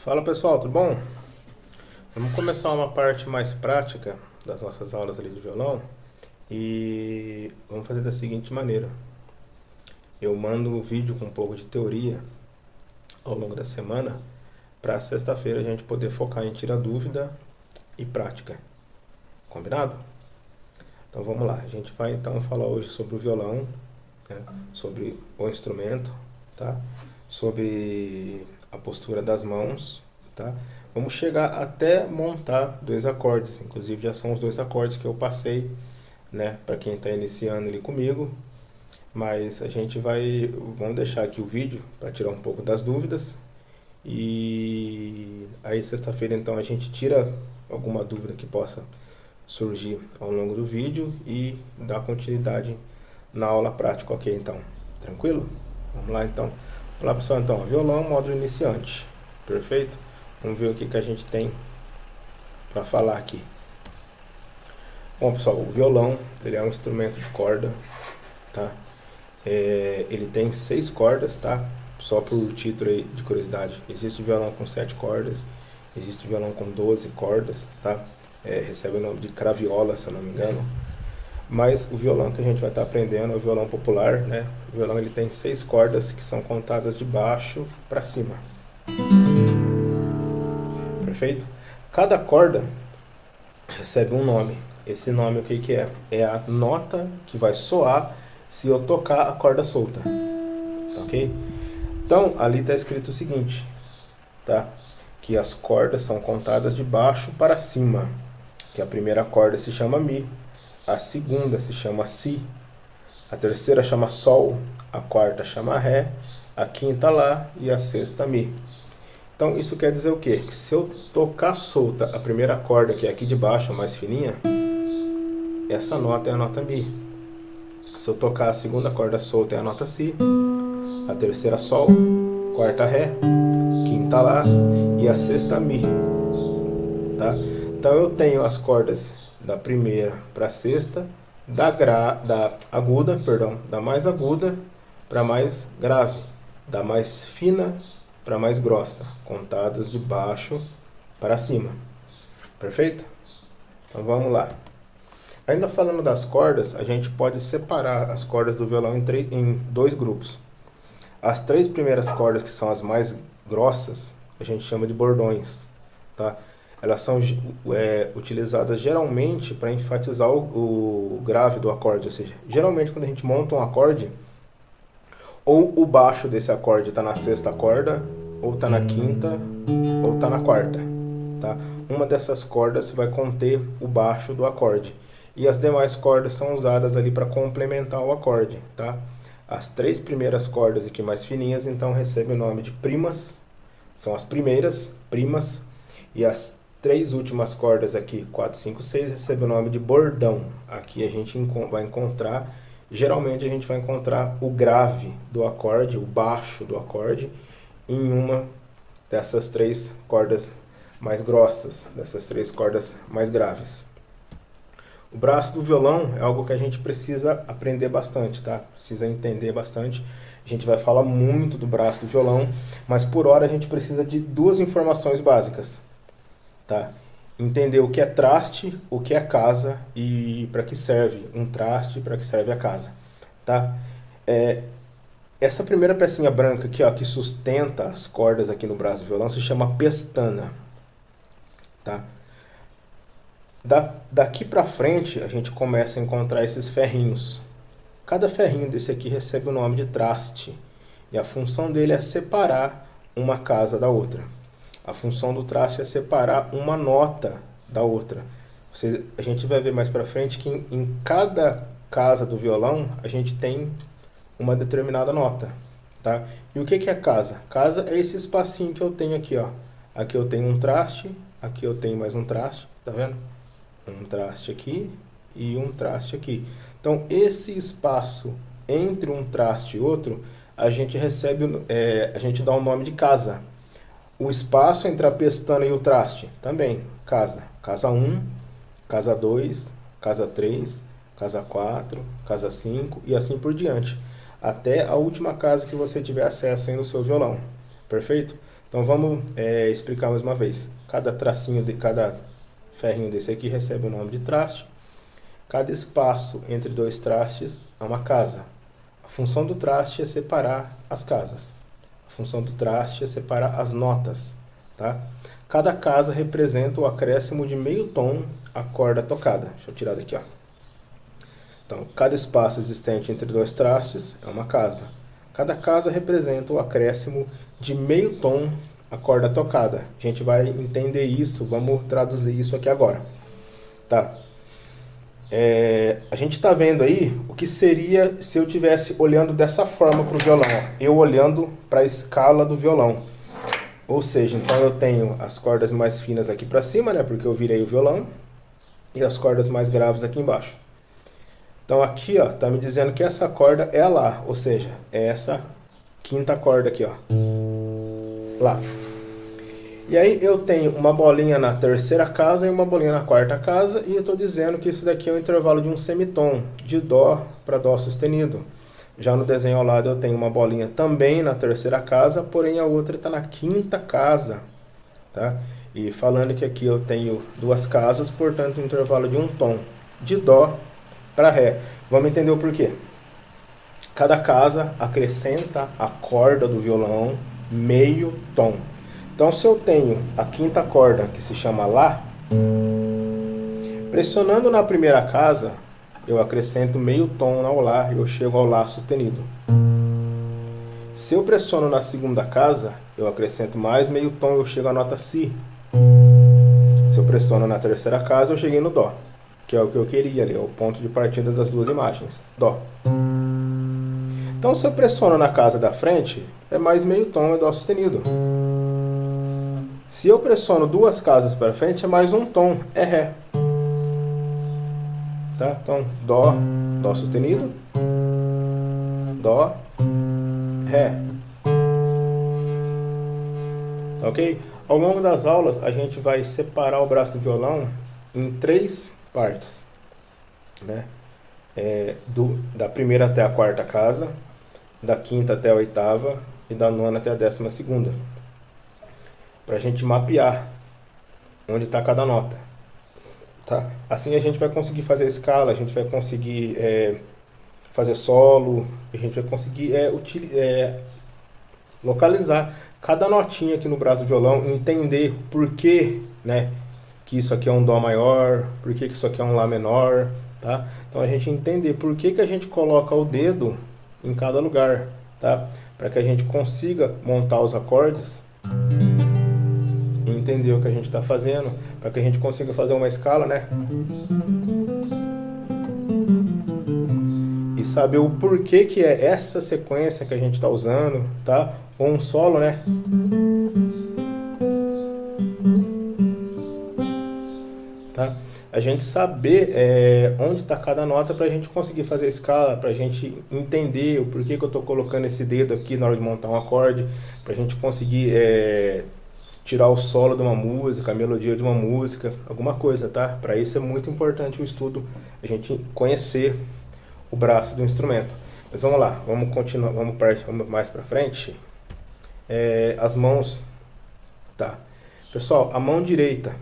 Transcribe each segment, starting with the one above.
Fala pessoal, tudo bom? Vamos começar uma parte mais prática das nossas aulas ali de violão e vamos fazer da seguinte maneira. Eu mando um vídeo com um pouco de teoria ao longo da semana para sexta-feira a gente poder focar em tirar dúvida e prática. Combinado? Então vamos lá, a gente vai então falar hoje sobre o violão, né? Sobre o instrumento, tá? Sobre a postura das mãos, tá? Vamos chegar até montar dois acordes, inclusive já são os dois acordes que eu passei, né, para quem está iniciando ali comigo, mas vamos deixar aqui o vídeo para tirar um pouco das dúvidas e aí sexta-feira então a gente tira alguma dúvida que possa surgir ao longo do vídeo e dá continuidade na aula prática, ok? Então, tranquilo? Vamos lá então. Olá pessoal, então, violão, módulo iniciante, perfeito? Vamos ver o que a gente tem para falar aqui. Bom pessoal, o violão, ele é um instrumento de corda, tá? Ele tem 6 cordas, tá? Só por título aí de curiosidade, existe violão com 7 cordas, existe violão com 12 cordas, tá? Recebe o nome de craviola, se eu não me engano. Mas o violão que a gente vai estar aprendendo é o violão popular, né? O violão ele tem 6 cordas que são contadas de baixo para cima. Perfeito? Cada corda recebe um nome. Esse nome o que é? É a nota que vai soar se eu tocar a corda solta. Tá ok? Então, ali está escrito o seguinte, tá? Que as cordas são contadas de baixo para cima. Que a primeira corda se chama Mi, a segunda se chama Si, a terceira chama Sol, a quarta chama Ré, a quinta Lá e a sexta Mi. Então isso quer dizer o quê? Que se eu tocar solta a primeira corda, que é aqui de baixo, a mais fininha, essa nota é a nota Mi. Se eu tocar a segunda corda solta é a nota Si, a terceira Sol, quarta Ré, quinta Lá e a sexta Mi. Tá? Então eu tenho as cordas da primeira para a sexta, da mais aguda para mais grave, da mais fina para mais grossa, contadas de baixo para cima. Perfeito? Então vamos lá. Ainda falando das cordas, a gente pode separar as cordas do violão em 2 grupos. As 3 primeiras cordas, que são as mais grossas, a gente chama de bordões, tá? Elas são utilizadas geralmente para enfatizar o grave do acorde, ou seja, geralmente quando a gente monta um acorde, ou o baixo desse acorde está na sexta corda, ou está na quinta, ou está na quarta, tá? Uma dessas cordas vai conter o baixo do acorde, e as demais cordas são usadas ali para complementar o acorde, tá? As 3 primeiras cordas aqui mais fininhas, então, recebem o nome de primas, são as primeiras, primas, e as 3 últimas cordas aqui, 4, 5, 6, recebem o nome de bordão. Aqui a gente vai encontrar, geralmente a gente vai encontrar o grave do acorde, o baixo do acorde, em uma dessas 3 cordas mais grossas, dessas 3 cordas mais graves. O braço do violão é algo que a gente precisa aprender bastante, tá? Precisa entender bastante. A gente vai falar muito do braço do violão, mas por hora a gente precisa de 2 informações básicas, tá? Entender o que é traste, o que é casa e para que serve um traste, para que serve a casa, tá? Essa primeira pecinha branca aqui, ó, que sustenta as cordas aqui no braço do violão, se chama pestana, tá? Daqui para frente a gente começa a encontrar esses ferrinhos. Cada ferrinho desse aqui recebe o nome de traste e a função dele é separar uma casa da outra. A função do traste é separar uma nota da outra. A gente vai ver mais para frente que em cada casa do violão a gente tem uma determinada nota, tá? E o que é casa? Casa é esse espacinho que eu tenho aqui, ó. Aqui eu tenho um traste, aqui eu tenho mais um traste, tá vendo? Um traste aqui e um traste aqui. Então esse espaço entre um traste e outro, a gente a gente dá o nome de casa. O espaço entre a pestana e o traste, também, casa. Casa 1, casa 2, casa 3, casa 4, casa 5 e assim por diante. Até a última casa que você tiver acesso aí no seu violão. Perfeito? Então vamos explicar mais uma vez. Cada tracinho de cada ferrinho desse aqui recebe o nome de traste. Cada espaço entre dois trastes é uma casa. A função do traste é separar as casas. A função do traste é separar as notas, tá? Cada casa representa o acréscimo de meio tom à corda tocada. Deixa eu tirar daqui, ó. Então, cada espaço existente entre dois trastes é uma casa. Cada casa representa o acréscimo de meio tom à corda tocada. A gente vai entender isso, vamos traduzir isso aqui agora, tá? A gente está vendo aí o que seria se eu estivesse olhando dessa forma para o violão. Ó. Eu olhando para a escala do violão. Ou seja, então eu tenho as cordas mais finas aqui para cima, né? Porque eu virei o violão. E as cordas mais graves aqui embaixo. Então aqui, ó, tá me dizendo que essa corda é a Lá. Ou seja, é essa quinta corda aqui, ó. Lá. E aí eu tenho uma bolinha na terceira casa e uma bolinha na quarta casa, e eu estou dizendo que isso daqui é um intervalo de um semitom, de Dó para Dó sustenido. Já no desenho ao lado eu tenho uma bolinha também na terceira casa, porém a outra está na quinta casa, tá? E falando que aqui eu tenho duas casas, portanto um intervalo de um tom, de Dó para Ré. Vamos entender o porquê. Cada casa acrescenta a corda do violão meio tom. Então, se eu tenho a quinta corda, que se chama Lá, pressionando na primeira casa, eu acrescento meio tom ao Lá e eu chego ao Lá sustenido. Se eu pressiono na segunda casa, eu acrescento mais meio tom e eu chego à nota Si. Se eu pressiono na terceira casa, eu cheguei no Dó, que é o que eu queria ali, é o ponto de partida das duas imagens, Dó. Então, se eu pressiono na casa da frente, é mais meio tom, é Dó sustenido. Se eu pressiono duas casas para frente, é mais um tom, é Ré. Tá? Então, Dó, Dó sustenido, Dó, Ré. Ok? Ao longo das aulas, a gente vai separar o braço do violão em três partes, né? Da primeira até a quarta casa, da quinta até a oitava e da nona até a 12ª. Para a gente mapear onde está cada nota, tá? Assim a gente vai conseguir fazer escala, a gente vai conseguir fazer solo, a gente vai conseguir localizar cada notinha aqui no braço do violão, entender por que, né, que isso aqui é um Dó maior, por que isso aqui é um Lá menor, tá? Então a gente entender por que a gente coloca o dedo em cada lugar, tá? Para que a gente consiga montar os acordes, entender o que a gente está fazendo, para que a gente consiga fazer uma escala, né? E saber o porquê que é essa sequência que a gente está usando, tá? Ou um solo, né? Tá? A gente saber onde está cada nota para a gente conseguir fazer a escala, para a gente entender o porquê que eu estou colocando esse dedo aqui na hora de montar um acorde, para a gente conseguir tirar o solo de uma música, a melodia de uma música, alguma coisa, tá? Para isso é muito importante o estudo, a gente conhecer o braço do instrumento. Mas vamos lá, vamos continuar, vamos mais para frente. As mãos, tá? Pessoal, a mão direita,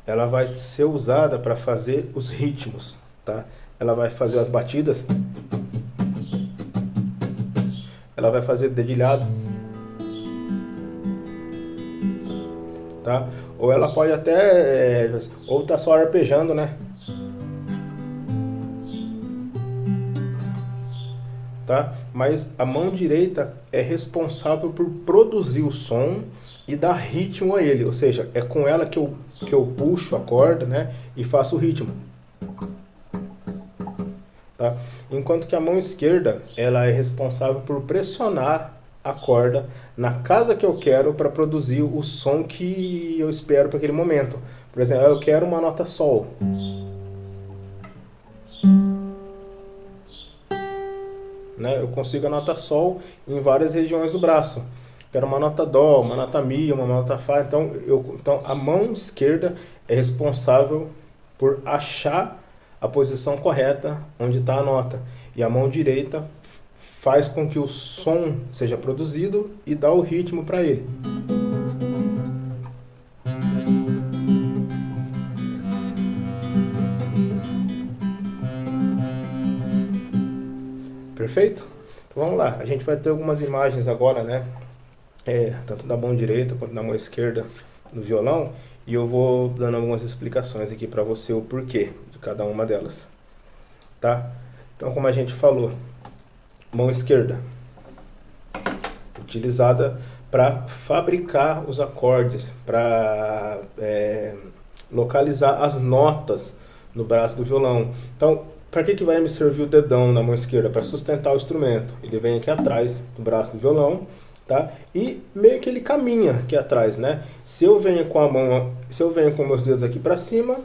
ela vai ser usada para fazer os ritmos, tá? Ela vai fazer as batidas, ela vai fazer dedilhado, tá? Ou ela pode até, ou tá só arpejando, né? Tá? Mas a mão direita é responsável por produzir o som e dar ritmo a ele, ou seja, é com ela que eu puxo a corda, né, e faço o ritmo. Tá? Enquanto que a mão esquerda, ela é responsável por pressionar a corda na casa que eu quero para produzir o som que eu espero para aquele momento. Por exemplo, eu quero uma nota Sol. Né? Eu consigo a nota Sol em várias regiões do braço. Quero uma nota Dó, uma nota Mi, uma nota Fá. Então a mão esquerda é responsável por achar a posição correta onde está a nota. E a mão direita faz com que o som seja produzido e dá o ritmo para ele. Perfeito? Então vamos lá, a gente vai ter algumas imagens agora, né? Tanto da mão direita quanto da mão esquerda no violão, e eu vou dando algumas explicações aqui para você o porquê de cada uma delas, tá? Então, como a gente falou, mão esquerda, utilizada para fabricar os acordes, para localizar as notas no braço do violão. Então, para que vai me servir o dedão na mão esquerda? Para sustentar o instrumento. Ele vem aqui atrás do braço do violão, tá? E meio que ele caminha aqui atrás, né? Se eu venho com meus dedos aqui para cima,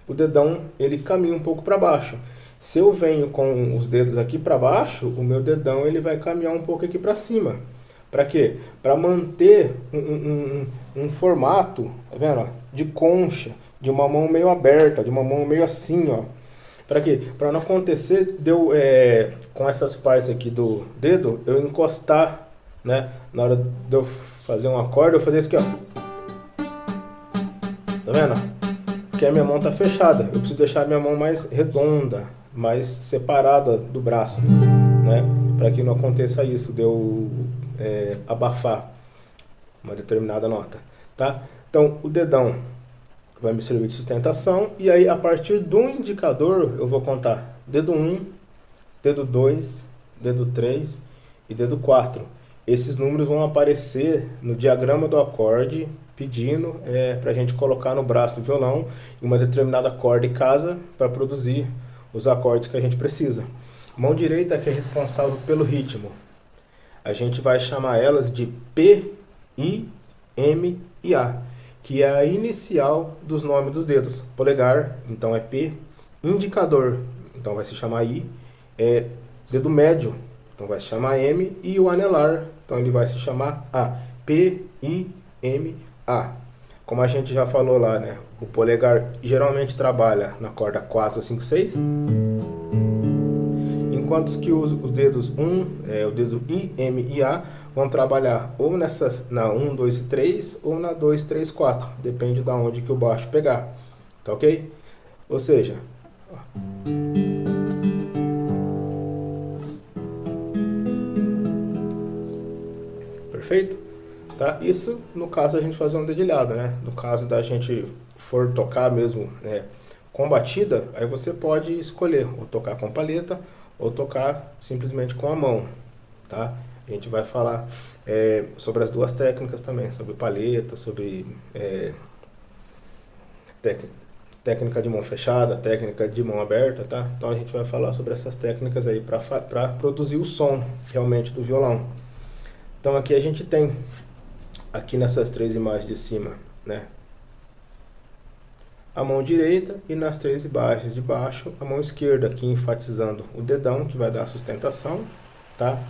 o dedão ele caminha um pouco para baixo. Se eu venho com os dedos aqui para baixo, o meu dedão ele vai caminhar um pouco aqui para cima. Para quê? Para manter um formato, tá vendo? De concha, de uma mão meio aberta, de uma mão meio assim, ó. Para quê? Para não acontecer com essas partes aqui do dedo, eu encostar, né? Na hora de eu fazer um acorde, eu fazer isso aqui, ó. Tá vendo? Porque a minha mão tá fechada. Eu preciso deixar a minha mão mais redonda, mais separada do braço, né? Para que não aconteça isso de eu abafar uma determinada nota, tá? Então, o dedão vai me servir de sustentação, e aí a partir do indicador eu vou contar dedo 1, dedo 2, dedo 3 e dedo 4. Esses números vão aparecer no diagrama do acorde, pedindo para a gente colocar no braço do violão em uma determinada corda e casa para produzir os acordes que a gente precisa. Mão direita que é responsável pelo ritmo. A gente vai chamar elas de P, I, M e A, que é a inicial dos nomes dos dedos. Polegar, então é P. Indicador, então vai se chamar I. Dedo médio, então vai se chamar M. E o anelar, então ele vai se chamar A. P, I, M, A. Como a gente já falou lá, né? O polegar geralmente trabalha na corda 4, 5, 6. Enquanto que os dedos o dedo I, M e A vão trabalhar ou na 1, 2 e 3 ou na 2, 3, 4. Depende de onde que o baixo pegar. Tá ok? Ou seja, ó. Perfeito? Tá? Isso no caso a gente fazer um dedilhado, né? No caso da gente for tocar mesmo, né, com batida, aí você pode escolher ou tocar com palheta ou tocar simplesmente com a mão, tá? A gente vai falar sobre as duas técnicas também, sobre palheta, sobre técnica de mão fechada, técnica de mão aberta, tá? Então a gente vai falar sobre essas técnicas aí para produzir o som realmente do violão. Então aqui a gente tem, aqui nessas três imagens de cima, né, a mão direita, e nas três imagens de baixo a mão esquerda, aqui enfatizando o dedão que vai dar a sustentação, tá?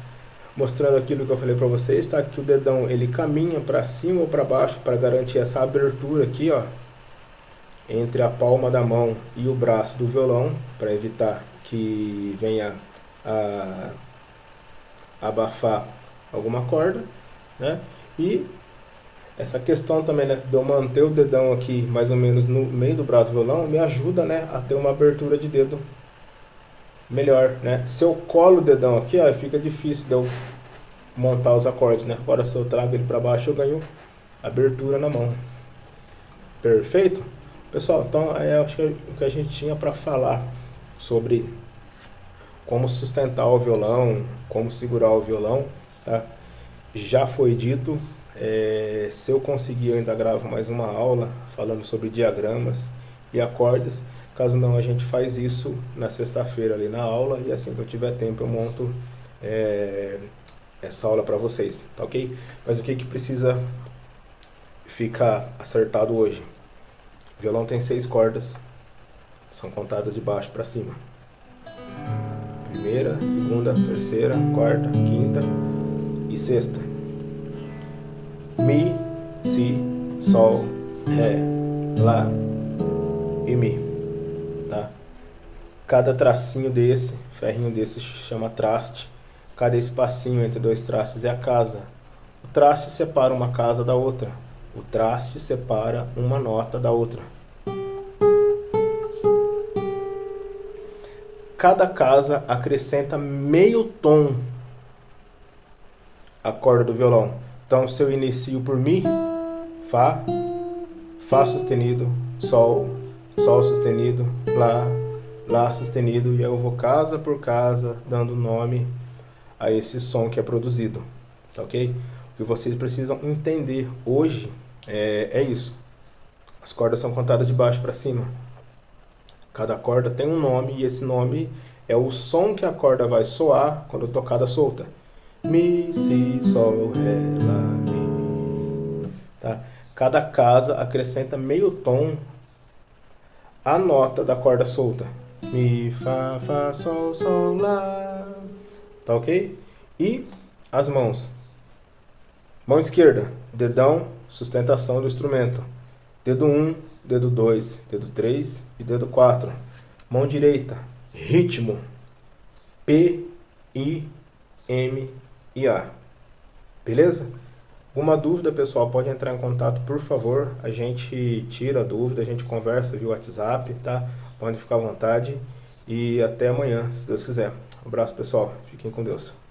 Mostrando aquilo que eu falei para vocês, tá? Que o dedão ele caminha para cima ou para baixo para garantir essa abertura aqui, ó, entre a palma da mão e o braço do violão, para evitar que venha a abafar alguma corda, né? E essa questão também, né, de eu manter o dedão aqui mais ou menos no meio do braço do violão me ajuda, né, a ter uma abertura de dedo melhor, né? Se eu colo o dedão aqui, ó, fica difícil de eu montar os acordes, né? Agora se eu trago ele para baixo eu ganho abertura na mão. Perfeito? Pessoal, então acho que é o que a gente tinha para falar sobre como sustentar o violão, como segurar o violão, tá? Já foi dito. Se eu conseguir, eu ainda gravo mais uma aula falando sobre diagramas e acordes. Caso não, a gente faz isso na sexta-feira ali na aula, e assim que eu tiver tempo eu monto essa aula para vocês, tá ok? Mas o que precisa ficar acertado hoje? O violão tem 6 cordas, são contadas de baixo para cima. Primeira, segunda, terceira, quarta, quinta e sexta. Mi, Si, Sol, Ré, Lá e Mi, tá? Cada tracinho desse, ferrinho desse chama traste, Cada espacinho entre dois trastes é a casa. O traste separa uma casa da outra. O traste separa uma nota da outra. Cada casa acrescenta meio tom à corda do violão. Então, se eu inicio por Mi, Fá, Fá sustenido, Sol, Sol sustenido, Lá, Lá sustenido, e aí eu vou casa por casa dando nome a esse som que é produzido, tá ok? O que vocês precisam entender hoje é isso. As cordas são contadas de baixo para cima. Cada corda tem um nome e esse nome é o som que a corda vai soar quando tocada solta. Mi, Si, Sol, Ré, Lá, Mi. Tá? Cada casa acrescenta meio tom à nota da corda solta. Mi, Fá, Fá, Sol, Sol, Lá. Tá ok? E as mãos. Mão esquerda, dedão, sustentação do instrumento. Dedo 1, dedo 2, dedo 3 e dedo 4. Mão direita, ritmo. P, I, M e A. Beleza? Alguma dúvida, pessoal, pode entrar em contato, por favor. A gente tira a dúvida, a gente conversa via WhatsApp, tá? Pode ficar à vontade. E até amanhã, se Deus quiser. Um abraço, pessoal. Fiquem com Deus.